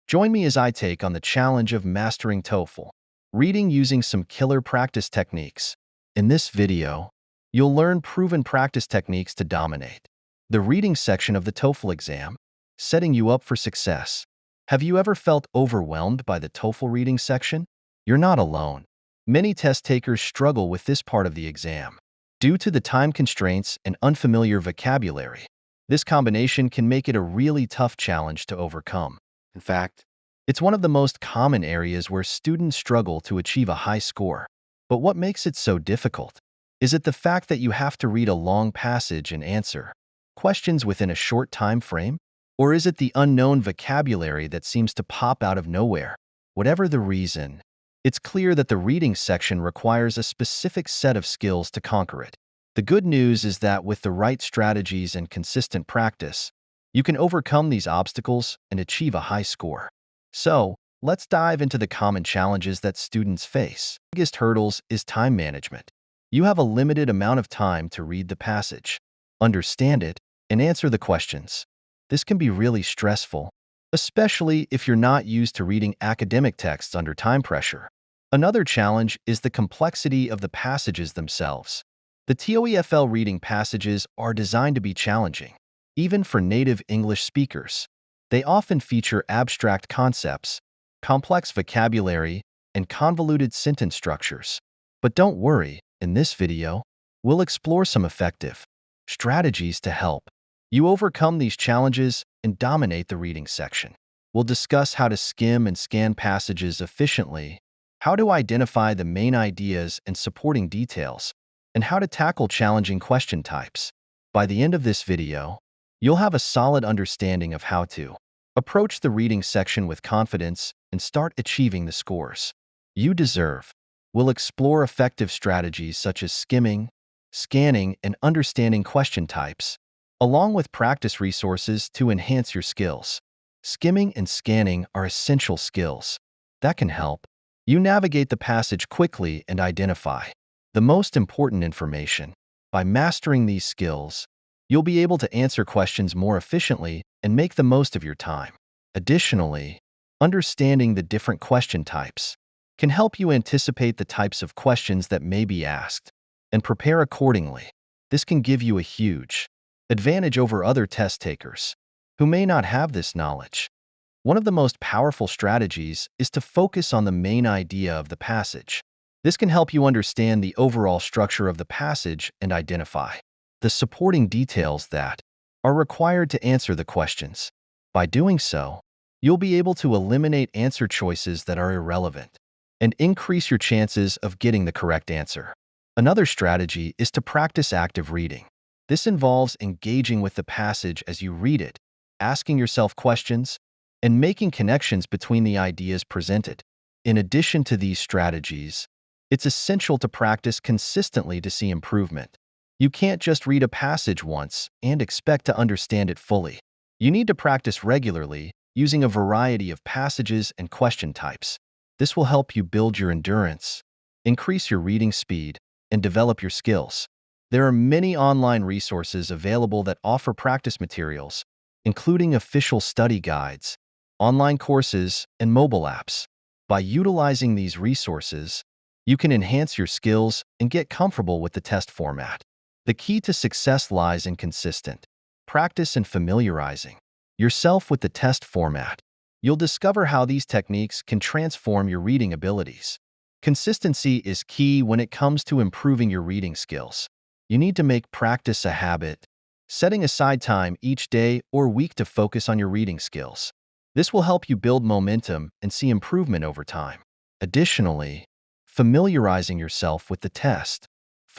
Join me as I take on the challenge of mastering TOEFL, reading using some killer practice techniques. In this video, you'll learn proven practice techniques to dominate the reading section of the TOEFL exam, setting you up for success. Have you ever felt overwhelmed by the TOEFL reading section? You're not alone. Many test takers struggle with this part of the exam. Due to the time constraints and unfamiliar vocabulary, this combination can make it a really tough challenge to overcome. In fact, it's one of the most common areas where students struggle to achieve a high score. But what makes it so difficult? Is it the fact that you have to read a long passage and answer questions within a short time frame? Or is it the unknown vocabulary that seems to pop out of nowhere? Whatever the reason, it's clear that the reading section requires a specific set of skills to conquer it. The good news is that with the right strategies and consistent practice, you can overcome these obstacles and achieve a high score. So, let's dive into the common challenges that students face. The biggest hurdles is time management. You have a limited amount of time to read the passage, understand it, and answer the questions. This can be really stressful, especially if you're not used to reading academic texts under time pressure. Another challenge is the complexity of the passages themselves. The TOEFL reading passages are designed to be challenging, even for native English speakers. They often feature abstract concepts, complex vocabulary, and convoluted sentence structures. But don't worry, in this video, we'll explore some effective strategies to help you overcome these challenges and dominate the reading section. We'll discuss how to skim and scan passages efficiently, how to identify the main ideas and supporting details, and how to tackle challenging question types. By the end of this video, you'll have a solid understanding of how to approach the reading section with confidence and start achieving the scores you deserve. We'll explore effective strategies such as skimming, scanning, and understanding question types, along with practice resources to enhance your skills. Skimming and scanning are essential skills that can help you navigate the passage quickly and identify the most important information. By mastering these skills, you'll be able to answer questions more efficiently and make the most of your time. Additionally, understanding the different question types can help you anticipate the types of questions that may be asked and prepare accordingly. This can give you a huge advantage over other test takers who may not have this knowledge. One of the most powerful strategies is to focus on the main idea of the passage. This can help you understand the overall structure of the passage and identify the supporting details that are required to answer the questions. By doing so, you'll be able to eliminate answer choices that are irrelevant and increase your chances of getting the correct answer. Another strategy is to practice active reading. This involves engaging with the passage as you read it, asking yourself questions, and making connections between the ideas presented. In addition to these strategies, it's essential to practice consistently to see improvement. You can't just read a passage once and expect to understand it fully. You need to practice regularly using a variety of passages and question types. This will help you build your endurance, increase your reading speed, and develop your skills. There are many online resources available that offer practice materials, including official study guides, online courses, and mobile apps. By utilizing these resources, you can enhance your skills and get comfortable with the test format. The key to success lies in consistent practice and familiarizing yourself with the test format. You'll discover how these techniques can transform your reading abilities. Consistency is key when it comes to improving your reading skills. You need to make practice a habit, setting aside time each day or week to focus on your reading skills. This will help you build momentum and see improvement over time. Additionally, familiarizing yourself with the test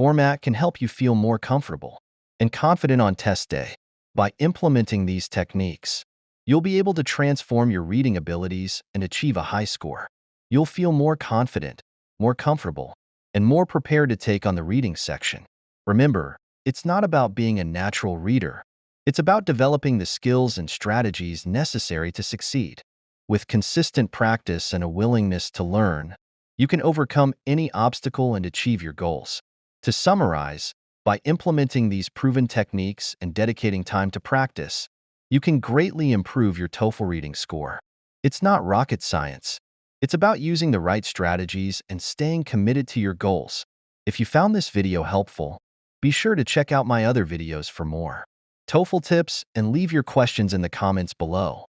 format can help you feel more comfortable and confident on test day. By implementing these techniques, you'll be able to transform your reading abilities and achieve a high score. You'll feel more confident, more comfortable, and more prepared to take on the reading section. Remember, it's not about being a natural reader. It's about developing the skills and strategies necessary to succeed. With consistent practice and a willingness to learn, you can overcome any obstacle and achieve your goals. To summarize, by implementing these proven techniques and dedicating time to practice, you can greatly improve your TOEFL reading score. It's not rocket science. It's about using the right strategies and staying committed to your goals. If you found this video helpful, be sure to check out my other videos for more TOEFL tips and leave your questions in the comments below.